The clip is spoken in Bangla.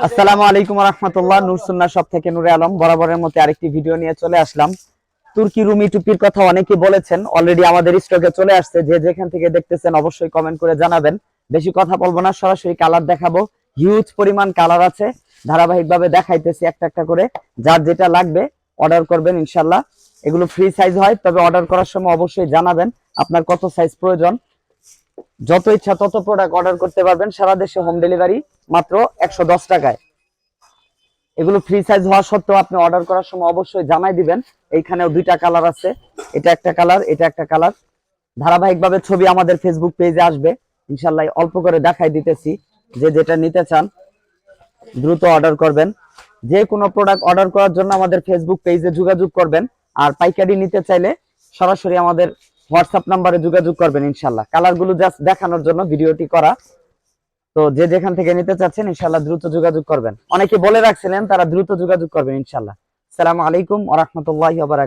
আসসালামু আলাইকুম ওয়া রাহমাতুল্লাহ। নূর সুন্নাহ শপ থেকে নূরে আলম বরাবরের মতো আরেকটি ভিডিও নিয়ে চলে আসলাম। তুর্কি রুমি টুপির কথা অনেকেই বলেছেন, অলরেডি আমাদের স্টকে চলে আসছে। যে যেখান থেকে দেখতেছেন অবশ্যই কমেন্ট করে জানাবেন। বেশি কথা বলবো না, সরাসরি কালার দেখাবো। হিউজ পরিমাণ কালার আছে, ধারাবাহিকভাবে দেখাইতেছি একটা একটা করে। যার যেটা লাগবে অর্ডার করবেন ইনশাআল্লাহ। এগুলো ফ্রি সাইজ হয়, তবে অর্ডার করার সময় অবশ্যই জানাবেন আপনার কত সাইজ প্রয়োজন। যত ইচ্ছা তত প্রোডাক্ট অর্ডার করতে পারবেন, সারা দেশে হোম ডেলিভারি মাত্র 110 টাকায়। এগুলো ফ্রি সাইজ হওয়া সত্ত্বেও আপনি অর্ডার করার সময় অবশ্যই জানাই দিবেন। এইখানেও দুইটা কালার আছে, এটা একটা কালার, এটা একটা কালার। ধারাবাহিকভাবে ছবি আমাদের ফেসবুক পেজে আসবে ইনশাআল্লাহ। অল্প করে দেখাই দিতেছি। যে যেটা নিতে চান দ্রুত অর্ডার করবেন। যে কোনো প্রোডাক্ট অর্ডার করার জন্য আমাদের ফেসবুক পেজে যোগাযোগ করবেন। আর পাইকারি নিতে চাইলে সরাসরি আমাদের হোয়াটসঅ্যাপ নাম্বারে যোগাযোগ করবেন ইনশাআল্লাহ। কালারগুলো জাস্ট দেখানোর জন্য ভিডিওটি করা। তো যে যেখান থেকে নিতে চাচ্ছেন ইনশাআল্লাহ দ্রুত যোগাযোগ করবেন। অনেকে বলে রাখছিলেন, তারা দ্রুত যোগাযোগ করবেন ইনশাআল্লাহ। আসসালামু আলাইকুম ওয়া রাহমাতুল্লাহি ওয়া বারাকাতুহু।